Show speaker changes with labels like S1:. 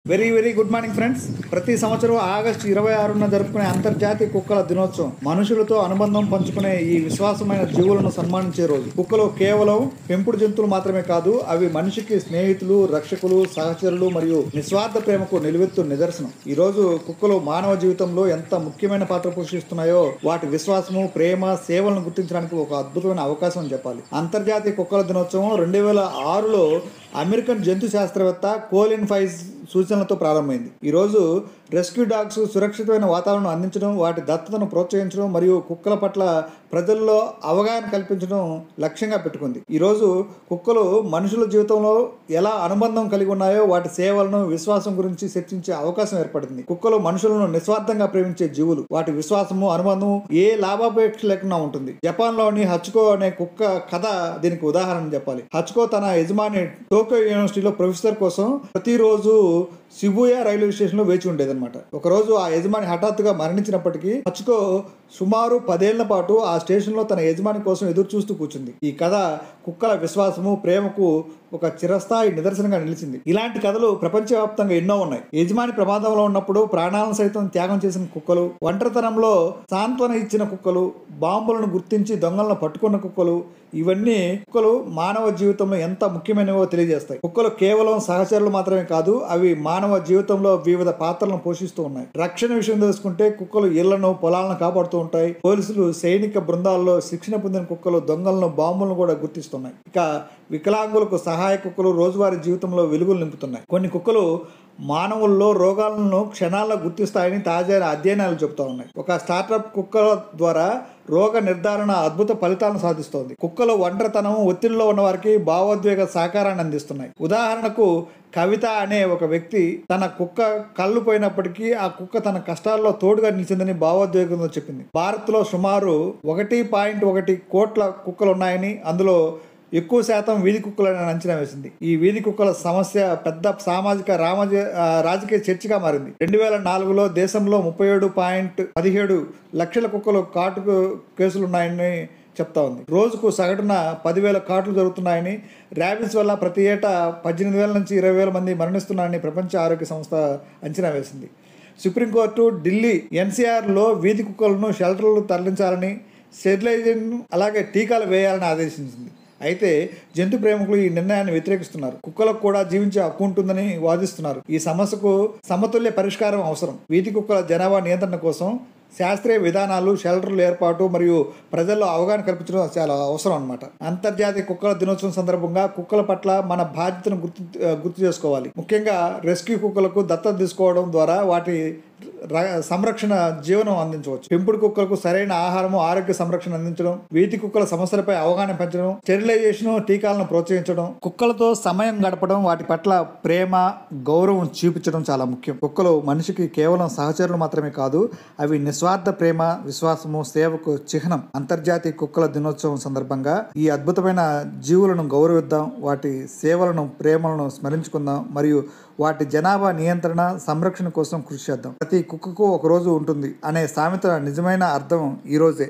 S1: Very very good morning friends. ప్రతి సంవత్సరం August 26న జరుపుకునే అంతర్జాతీయ కుక్కల దినోత్సవం మనుషులతో అనుబంధం పంచుకునే ఈ విశ్వాసమైన జీవులను సన్మానించే రోజు. కుక్కలు కేవలం పెంపుడు జంతువులు మాత్రమే కాదు, అవి మనిషికి స్నేహితులు, రక్షకులు, సహచరులు మరియు నిస్వార్థ ప్రేమకు నిలువెత్తు నిదర్శనం. ఈ రోజు కుక్కలు మానవ జీవితంలో ఎంత ముఖ్యమైన పాత్ర పోషిస్తున్నాయో వాటి విశ్వాసము, ప్రేమ, సేవలను గుర్తించడానికి ఒక అద్భుతమైన అవకాశం అని చెప్పాలి. అంతర్జాతీయ కుక్కల దినోత్సవం 2006లో అమెరికన్ జంతు శాస్త్రవేత్త కోలిన్ ఫైజ్ సూచనలతో ప్రారంభమైంది. ఈరోజు రెస్క్యూ డాగ్స్ సురక్షితమైన వాతావరణం అందించడం, వాటి దత్తతను ప్రోత్సహించడం మరియు కుక్కల పట్ల ప్రజల్లో అవగాహన కల్పించడం లక్ష్యంగా పెట్టుకుంది. ఈరోజు కుక్కలు మనుషుల జీవితంలో ఎలా అనుబంధం కలిగి ఉన్నాయో వాటి సేవలను, విశ్వాసం గురించి చర్చించే అవకాశం ఏర్పడింది. కుక్కలు మనుషులను నిస్వార్థంగా ప్రేమించే జీవులు. వాటి విశ్వాసము, అనుబంధం ఏ లాభాపేక్ష లేకుండా ఉంటుంది. జపాన్లోని హచ్కో అనే కుక్క కథ దీనికి ఉదాహరణ చెప్పాలి. హచ్కో తన యజమాని టోక్యో యూనివర్సిటీలో ప్రొఫెసర్ కోసం ప్రతిరోజు షిబుయా రైల్వే స్టేషన్లో వేచి ఉండేదన్నమాట. ఒకరోజు ఆ యజమాని హఠాత్తుగా మరణించినప్పటికీ హచ్కో సుమారు 10 ఏళ్ల పాటు ఆ స్టేషన్లో తన యజమాని కోసం ఎదురు చూస్తూ కూర్చుంది. ఈ కథ కుక్కల విశ్వాసము, ప్రేమకు ఒక చిరస్థాయి నిదర్శనంగా నిలిచింది. ఇలాంటి కథలు ప్రపంచవ్యాప్తంగా ఎన్నో ఉన్నాయి. యజమాని ప్రమాదంలో ఉన్నప్పుడు ప్రాణాలను సైతం త్యాగం చేసిన కుక్కలు, ఒంటరితనంలో సాంత్వన ఇచ్చిన కుక్కలు, బాంబులను గుర్తించి దొంగలను పట్టుకున్న కుక్కలు, ఇవన్నీ కుక్కలు మానవ జీవితంలో ఎంత ముఖ్యమైనవో తెలియజేస్తాయి. కుక్కలు కేవలం సహచరులు మాత్రమే కాదు, అవి మానవ జీవితంలో వివిధ పాత్రలను పోషిస్తూ ఉన్నాయి. రక్షణ విషయం తెలుసుకుంటే కుక్కలు ఇళ్లను, పొలాలను కాపాడుతూ ఉంటాయి. పోలీసులు, సైనిక బృందాల్లో శిక్షణ పొందిన కుక్కలు దొంగలను, బాంబులను కూడా గుర్తిస్తున్నాయి. ఇక వికలాంగులకు సహాయ కుక్కలు రోజువారీ జీవితంలో వెలుగులు నింపుతున్నాయి. కొన్ని కుక్కలు మానవుల్లో రోగాలను క్షణాల్లో గుర్తిస్తాయని తాజా అధ్యయనాలు చెబుతూ ఉన్నాయి. ఒక స్టార్టప్ కుక్కల ద్వారా రోగ నిర్ధారణ అద్భుత ఫలితాలను సాధిస్తోంది. కుక్కలు ఒంటరితనం, ఒత్తిడిలో ఉన్న వారికి భావోద్వేగ సహకారాన్ని అందిస్తున్నాయి. ఉదాహరణకు కవిత అనే ఒక వ్యక్తి తన కుక్క కళ్ళు పోయినప్పటికీ ఆ కుక్క తన కష్టాల్లో తోడుగా నిలిచిందని భావోద్వేగంతో చెప్పింది. భారత్లో సుమారు 1.1 కోట్ల కుక్కలు ఉన్నాయని, అందులో ఎక్కువ శాతం వీధి కుక్కలను అంచనా వేసింది. ఈ వీధి కుక్కల సమస్య పెద్ద సామాజిక రాజకీయ చర్చగా మారింది. 2004లో దేశంలో 37.17 లక్షల కుక్కలు కాటు కేసులున్నాయని చెప్తా ఉంది. రోజుకు సగటున 10,000 కాట్లు జరుగుతున్నాయని, ర్యాబిస్ వల్ల ప్రతి ఏటా 18,000 నుంచి 20,000 మంది మరణిస్తున్నారని ప్రపంచ ఆరోగ్య సంస్థ అంచనా వేసింది. సుప్రీంకోర్టు ఢిల్లీ ఎన్సీఆర్లో వీధి కుక్కలను షెల్టర్లు తరలించాలని, స్టెరిలైజేషన్ అలాగే టీకాలు వేయాలని ఆదేశించింది. అయితే జంతు ప్రేమికులు ఈ నిర్ణయాన్ని వ్యతిరేకిస్తున్నారు. కుక్కలకు కూడా జీవించే హక్కు ఉంటుందని వాదిస్తున్నారు. ఈ సమస్యకు సమతుల్య పరిష్కారం అవసరం. వీధి కుక్కల జనాభా నియంత్రణ కోసం శాస్త్రీయ విధానాలు, షెల్టర్ల ఏర్పాటు మరియు ప్రజల్లో అవగాహన కల్పించడం చాలా అవసరం అన్నమాట. అంతర్జాతీయ కుక్కల దినోత్సవం సందర్భంగా కుక్కల పట్ల మన బాధ్యతను గుర్తు చేసుకోవాలి. ముఖ్యంగా రెస్క్యూ కుక్కలకు దత్తత తీసుకోవడం ద్వారా వాటి సంరక్షణ జీవనం అందించవచ్చు. పెంపుడు కుక్కలకు సరైన ఆహారము, ఆరోగ్య సంరక్షణ అందించడం, వీధి కుక్కల సమస్యలపై అవగాహన పెంచడం, స్టెరిలైజేషన్, టీకాలను ప్రోత్సహించడం, కుక్కలతో సమయం గడపడం, వాటి పట్ల ప్రేమ, గౌరవం చూపించడం చాలా ముఖ్యం. కుక్కలు మనిషికి కేవలం సహచరులు మాత్రమే కాదు, అవి నిస్వార్థ ప్రేమ, విశ్వాసము, సేవకు చిహ్నం. అంతర్జాతీయ కుక్కల దినోత్సవం సందర్భంగా ఈ అద్భుతమైన జీవులను గౌరవిద్దాం, వాటి సేవలను, ప్రేమలను స్మరించుకుందాం మరియు వాటి జనాభా నియంత్రణ, సంరక్షణ కోసం కృషి చేద్దాం. ప్రతి కుక్కకు ఒక రోజు ఉంటుంది అనే సామెత నిజమైన అర్థం ఈ రోజే.